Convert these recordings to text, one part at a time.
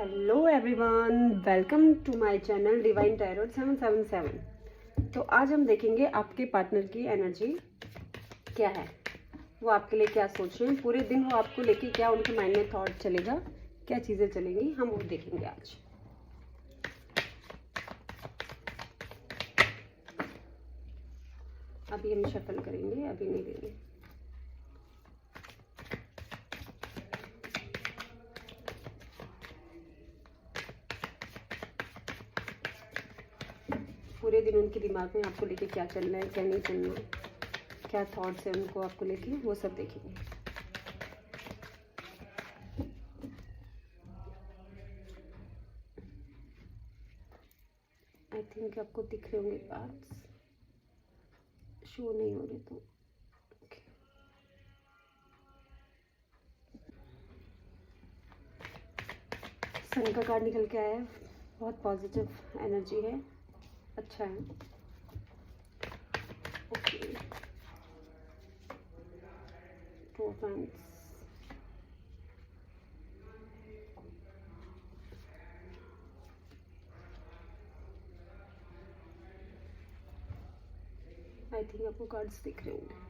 Hello everyone, welcome to my channel divine tarot 777। तो आज हम देखेंगे आपके पार्टनर की एनर्जी क्या है, वो आपके लिए क्या सोच रहे हैं, पूरे दिन वो आपको लेके क्या उनके माइंड में थॉट चलेगा, क्या चीज़ें चलेंगी, हम वो देखेंगे आज। अभी हम शफल करेंगे, अभी नहीं देंगे। पूरे दिन उनके दिमाग में आपको लेके क्या चल रहा है, क्या नहीं चल रहा है, क्या थॉट्स है उनको आपको लेके, वो सब देखेंगे। आई थिंक आपको दिख रहे होंगे कार्ड्स, शो नहीं हो रहे तो सन का कार्ड निकल के आया है, बहुत पॉजिटिव एनर्जी है, अच्छा है। Okay, two of hands, I think आपको कार्ड्स दिख रहे होंगे।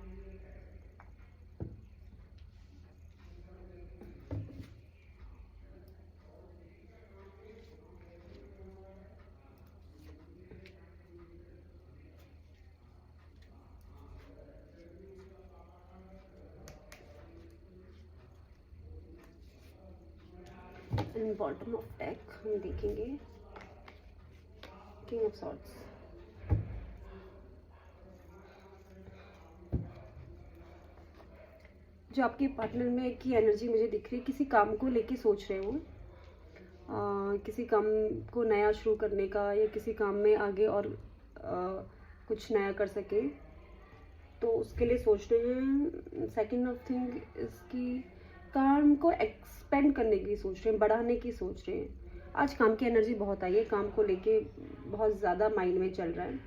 एंड बॉटम ऑफ डेक हम देखेंगे किंग ऑफ सॉर्ड्स। जो आपके पार्टनर में की एनर्जी मुझे दिख रही है, किसी काम को लेके सोच रहे हो, किसी काम को नया शुरू करने का, या किसी काम में आगे और कुछ नया कर सके, तो उसके लिए सोच रहे हैं। सेकंड ऑफ थिंग इसकी काम को एक्सपेंड करने की सोच रहे हैं, बढ़ाने की सोच रहे हैं। आज काम की एनर्जी बहुत आई है, काम को लेके बहुत ज़्यादा माइंड में चल रहा है,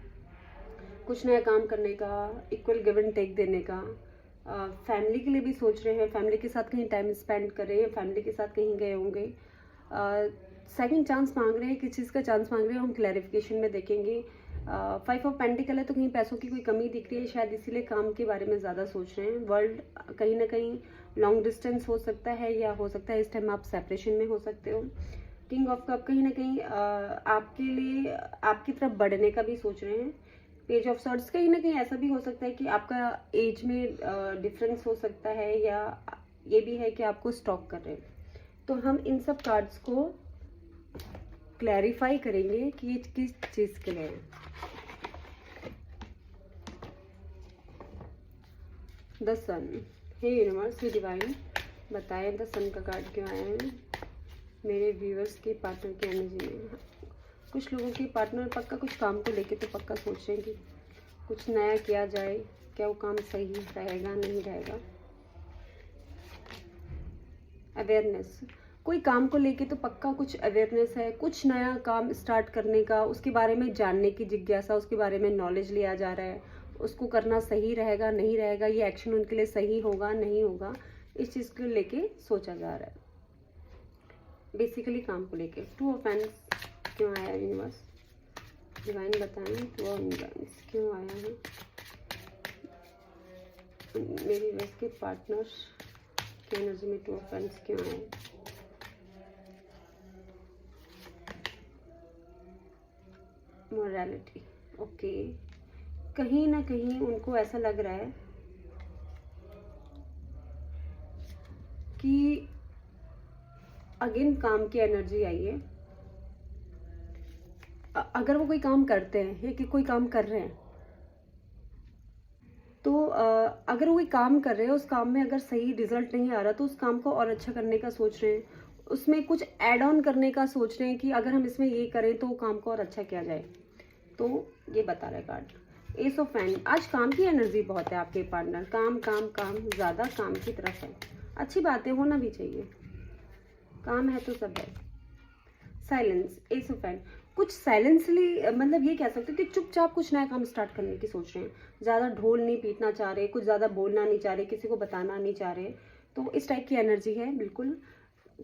कुछ नया काम करने का, इक्वल गिव एंड टेक देने का। फैमिली के लिए भी सोच रहे हैं, फैमिली के साथ कहीं टाइम स्पेंड कर रहे हैं, फैमिली के साथ कहीं गए होंगे। सेकंड चांस मांग रहे हैं, किस चीज़ का चांस मांग रहे हैं हम क्लैरिफिकेशन में देखेंगे। 5 ऑफ पेंटिकल है, तो कहीं पैसों की कोई कमी दिख रही है, शायद इसीलिए काम के बारे में ज़्यादा सोच रहे हैं। वर्ल्ड कहीं ना कहीं लॉन्ग डिस्टेंस हो सकता है, या हो सकता है इस टाइम आप सेपरेशन में हो सकते हो। किंग ऑफ कप कहीं ना कहीं आपके लिए आपकी तरफ बढ़ने का भी सोच रहे हैं। पेज ऑफ सॉर्ड्स कहीं ना कहीं ऐसा भी हो सकता है कि आपका एज में डिफरेंस हो सकता है, या ये भी है कि आपको स्टॉक कर रहे हैं। तो हम इन सब कार्ड्स को क्लैरिफाई करेंगे कि ये किस चीज़ के लिए है। द सन, हे यूनिवर्स, ये डिवाइन बताएं द सन का कार्ड क्यों आया है मेरे व्यूअर्स के पार्टनर की एनर्जी में। कुछ लोगों के पार्टनर पक्का कुछ काम को लेके तो पक्का सोच रहे हैं कि कुछ नया किया जाए, क्या वो काम सही रहेगा नहीं रहेगा। अवेयरनेस, कोई काम को लेके तो पक्का कुछ अवेयरनेस है, कुछ नया काम स्टार्ट करने का, उसके बारे में जानने की जिज्ञासा, उसके बारे में नॉलेज लिया जा रहा है, उसको करना सही रहेगा नहीं रहेगा, ये एक्शन उनके लिए सही होगा नहीं होगा, इस चीज़ को लेके सोचा जा रहा है बेसिकली काम को लेके। टू ऑफ हैंड्स क्यों आया यूनिवर्स, डिवाइन बताएं टू ऑफ हैंड्स क्यों आया है मेरी व्यूअर्स के पार्टनर की एनर्जी में। टू ऑफ हैंड्स क्यों आया, मोरालिटी। ओके, कहीं ना कहीं उनको ऐसा लग रहा है कि अगेन काम की एनर्जी आई है। अगर वो कोई काम करते हैं या कि कोई काम कर रहे हैं, तो अगर वो कोई काम कर रहे हैं, उस काम में अगर सही रिजल्ट नहीं आ रहा, तो उस काम को और अच्छा करने का सोच रहे हैं, उसमें कुछ ऐड ऑन करने का सोच रहे हैं कि अगर हम इसमें ये करें तो काम को और अच्छा किया जाए। तो ये बता रहा है कार्ड एस ऑफ हैंड। आज काम की एनर्जी बहुत है आपके पार्टनर, काम काम काम, ज़्यादा काम की तरफ है। अच्छी बातें होना भी चाहिए, काम है तो सब है। साइलेंस, एस ऑफ हैंड, कुछ साइलेंसली मतलब ये कह सकते हो कि चुपचाप कुछ नया काम स्टार्ट करने की सोच रहे हैं, ज़्यादा ढोल नहीं पीटना चाह रहे, कुछ ज़्यादा बोलना नहीं चाह रहे, किसी को बताना नहीं चाह रहे, तो इस टाइप की एनर्जी है बिल्कुल।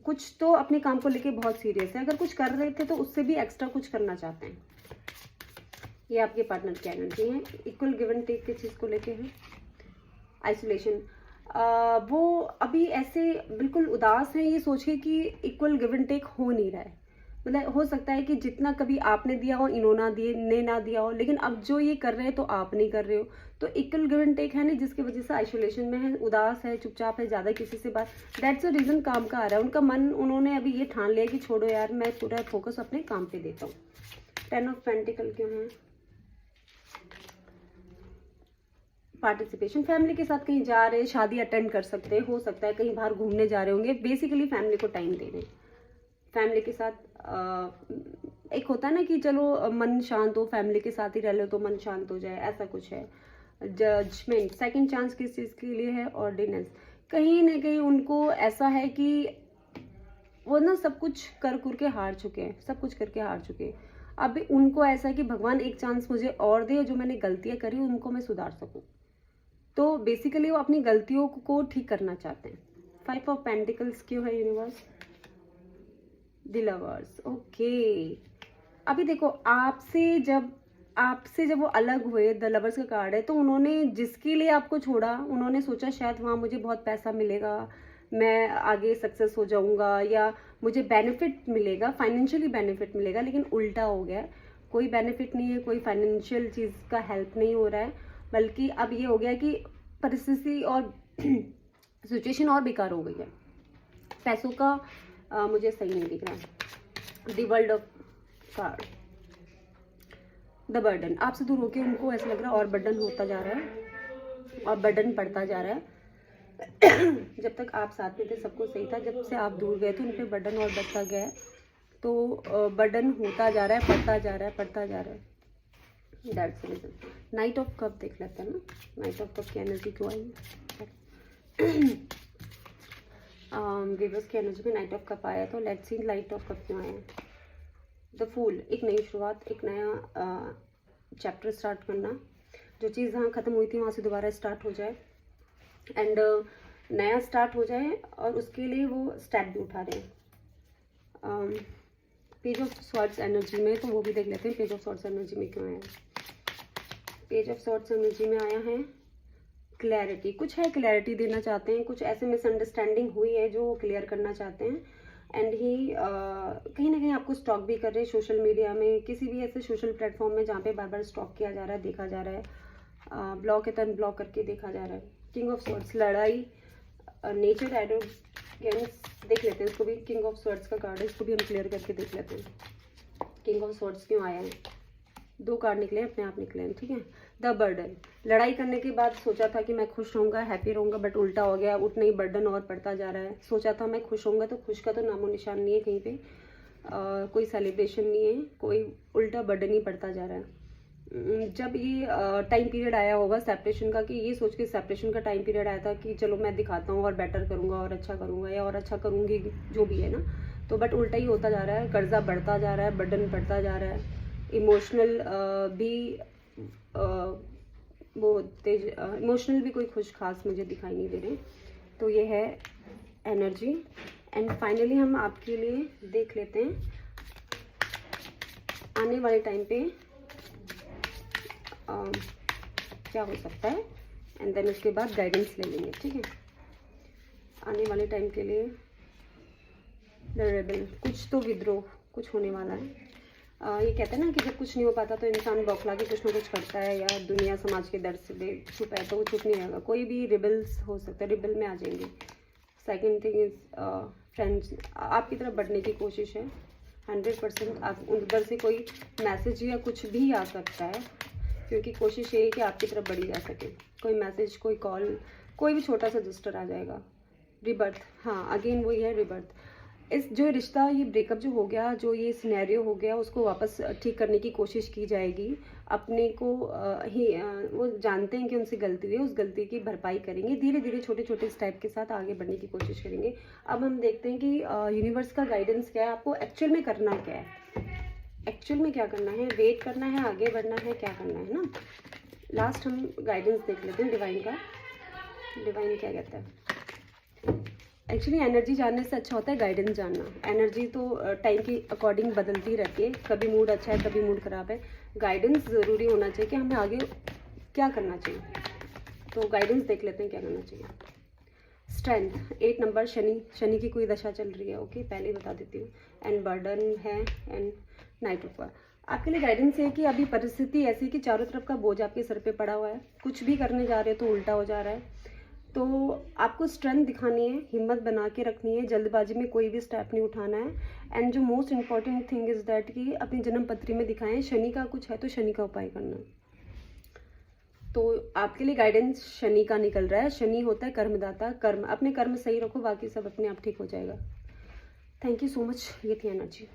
कुछ तो अपने काम को लेके बहुत सीरियस है, अगर कुछ कर रहे थे तो उससे भी एक्स्ट्रा कुछ करना चाहते हैं। ये आपके पार्टनर की एनर्जी है। इक्वल गिव एंड टेक की चीज़ को लेके है। आइसोलेशन, वो अभी ऐसे बिल्कुल उदास हैं ये सोच के कि इक्वल गिव एंड टेक हो नहीं रहा है। मतलब हो सकता है कि जितना कभी आपने दिया हो इन्होंने ना दिया हो, लेकिन अब जो ये कर रहे हैं तो आप नहीं कर रहे हो, तो इक्वल गिव एंड टेक है नहीं, जिसकी वजह से आइसोलेशन में है, उदास है, चुपचाप है, ज़्यादा किसी से बात, दैट्स द रीज़न काम का आ रहा है उनका मन। उन्होंने अभी ये ठान लिया कि छोड़ो यार, मैं पूरा फोकस अपने काम पे देता हूँ। 10 ऑफ पेंटिकल क्यों है? पार्टिसिपेशन, फैमिली के साथ कहीं जा रहे हैं, शादी अटेंड कर सकते हैं, हो सकता है कहीं बाहर घूमने जा रहे होंगे, बेसिकली फैमिली को टाइम दे रहे हैं। फैमिली के साथ एक होता है ना कि चलो मन शांत हो, फैमिली के साथ ही रह लो तो मन शांत हो जाए, ऐसा कुछ है। जजमेंट, सेकंड चांस किस चीज़ के लिए है? ऑर्डिनेंस, कहीं ना कहीं उनको ऐसा है कि वो ना सब कुछ कर के हार चुके हैं, सब कुछ करके हार चुके हैं। अब उनको ऐसा है कि भगवान एक चांस मुझे और दे, जो मैंने गलतियां करी उनको मैं सुधार सकूं। तो बेसिकली वो अपनी गलतियों को ठीक करना चाहते हैं। 5 ऑफ पेंटिकल्स क्यों है यूनिवर्स? The lovers, okay. अभी देखो, आपसे जब वो अलग हुए, द लवर्स का कार्ड है, तो उन्होंने जिसके लिए आपको छोड़ा, उन्होंने सोचा शायद वहाँ मुझे बहुत पैसा मिलेगा, मैं आगे सक्सेस हो जाऊंगा, या मुझे बेनिफिट मिलेगा, फाइनेंशियली बेनिफिट मिलेगा, लेकिन उल्टा हो गया। कोई बेनिफिट नहीं है, कोई फाइनेंशियल चीज़ का हेल्प नहीं हो रहा है, बल्कि अब ये हो गया कि परिस्थिति और सिचुएशन और बेकार हो गई है। पैसों का मुझे सही नहीं दिख रहा है। The world of card, the burden, आपसे दूर होके उनको ऐसा लग रहा है और बर्डन होता जा रहा है, और बर्डन पड़ता जा रहा है। जब तक आप साथ में थे सब कुछ सही था, जब से आप दूर गए तो उन पर बर्डन और बढ़ता गया है। तो बर्डन होता जा रहा है, पड़ता जा रहा है, पड़ता जा रहा है। That's the reason. Knight of cup देख लेते हैं ना, नाइट ऑफ कप की एनर्जी क्यों आई? वीवर्स की एनर्जी में नाइट ऑफ कप आया, तो let's see knight of cup क्यों आया। द फूल, एक नई शुरुआत, एक नया चैप्टर स्टार्ट करना, जो चीज़ जहाँ ख़त्म हुई थी वहाँ से दोबारा स्टार्ट हो जाए, एंड नया स्टार्ट हो जाए, और उसके लिए वो स्टेप भी उठा रहे हैं। पेज ऑफ सॉर्ड्स एनर्जी में, तो वो भी देख लेते हैं पेज ऑफ सॉर्ड्स एनर्जी में क्यों आया। पेज ऑफ सॉर्ड्स एनर्जी में आया है क्लैरिटी, कुछ है क्लैरिटी देना चाहते हैं, कुछ ऐसे मिसअंडरस्टैंडिंग हुई है जो क्लियर करना चाहते हैं। एंड ही कहीं ना कहीं आपको स्टॉक भी कर रहे हैं सोशल मीडिया में, किसी भी ऐसे सोशल प्लेटफॉर्म में जहाँ पे बार बार स्टॉक किया जा रहा है, देखा जा रहा है, ब्लॉक है तो अनब्लॉक करके देखा जा रहा है। किंग ऑफ सॉर्ड्स, लड़ाई, नेचर, एरोगेंस देख लेते हैं इसको भी। किंग ऑफ सॉर्ड्स का कार्ड है, इसको भी हम क्लियर करके देख लेते हैं। किंग ऑफ सॉर्ड्स क्यों आया है? 2 कार्ड निकले, अपने आप निकले हैं, ठीक है। द बर्डन, लड़ाई करने के बाद सोचा था कि मैं खुश रहूँगा, हैप्पी रहूँगा, बट उल्टा हो गया, उतना ही बर्डन और बढ़ता जा रहा है। सोचा था मैं खुश होऊंगा, तो खुश का तो नामो निशान नहीं है कहीं पे, कोई सेलिब्रेशन नहीं है, कोई उल्टा बर्डन ही बढ़ता जा रहा है। जब ये टाइम पीरियड आया होगा सेपरेशन का, कि ये सोच के सेपरेशन का टाइम पीरियड आया था कि चलो मैं दिखाता हूँ और बेटर करूँगा और अच्छा करूँगा या और अच्छा करूँगी, जो भी है ना, तो बट उल्टा ही होता जा रहा है, कर्जा बढ़ता जा रहा है, बर्डन बढ़ता जा रहा है। इमोशनल भी वो तेज, इमोशनल भी कोई खुश खास मुझे दिखाई नहीं दे रहे। तो ये है एनर्जी। एंड फाइनली हम आपके लिए देख लेते हैं आने वाले टाइम पे क्या हो सकता है, एंड देन उसके बाद गाइडेंस ले लेंगे, ठीक है। आने वाले टाइम के लिए द रेबल, कुछ तो विद्रोह, कुछ होने वाला है। ये कहते हैं ना कि जब कुछ नहीं हो पाता तो इंसान बौखला के कुछ ना कुछ करता है, या दुनिया समाज के डर से चुप है, तो वो चुप नहीं रहेगा। कोई भी रिबल्स हो सकता है, रिबल में आ जाएंगे। सेकेंड थिंग इज फ्रेंड्स, आपकी तरफ बढ़ने की कोशिश है 100%। आप उधर से कोई मैसेज या कुछ भी आ सकता है, क्योंकि कोशिश ये है कि आपकी तरफ बढ़ी जा सके। कोई मैसेज, कोई कॉल, कोई भी छोटा सा जस्टर आ जाएगा। रिबर्थ, हाँ अगेन वही है रिबर्थ। इस जो रिश्ता, ये ब्रेकअप जो हो गया, जो ये सिनेरियो हो गया, उसको वापस ठीक करने की कोशिश की जाएगी। अपने को वो जानते हैं कि उनसे गलती हुई है, उस गलती की भरपाई करेंगे, धीरे धीरे छोटे छोटे स्टेप के साथ आगे बढ़ने की कोशिश करेंगे। अब हम देखते हैं कि यूनिवर्स का गाइडेंस क्या है, आपको एक्चुअल में करना क्या है, एक्चुअल में क्या करना है, वेट करना है, आगे बढ़ना है, क्या करना है ना। लास्ट हम गाइडेंस देख लेते हैं डिवाइन का। डिवाइन क्या कहता है? एक्चुअली एनर्जी जानने से अच्छा होता है गाइडेंस जानना। एनर्जी तो टाइम के अकॉर्डिंग बदलती रहती है, कभी मूड अच्छा है कभी मूड ख़राब है। गाइडेंस ज़रूरी होना चाहिए कि हमें आगे क्या करना चाहिए। तो गाइडेंस देख लेते हैं क्या करना चाहिए। स्ट्रेंथ 8 नंबर, शनि की कोई दशा चल रही है, ओके, पहले ही बता देती हूँ। एंड बर्डन है एंड नाइट ऊपर। आपके लिए गाइडेंस है कि अभी परिस्थिति ऐसी है कि चारों तरफ का बोझ आपके सर पे पड़ा हुआ है, कुछ भी करने जा रहे हो तो उल्टा हो जा रहा है। तो आपको स्ट्रेंथ दिखानी है, हिम्मत बना के रखनी है, जल्दबाजी में कोई भी स्टेप नहीं उठाना है। एंड जो most important thing is that कि अपनी जन्म पत्री में दिखाएं शनि का कुछ है तो शनि का उपाय करना। तो आपके लिए गाइडेंस शनि का निकल रहा है। शनि होता है कर्मदाता, अपने कर्म सही रखो, बाकी सब अपने आप ठीक हो जाएगा। थैंक यू सो मच, ये थी एनर्जी।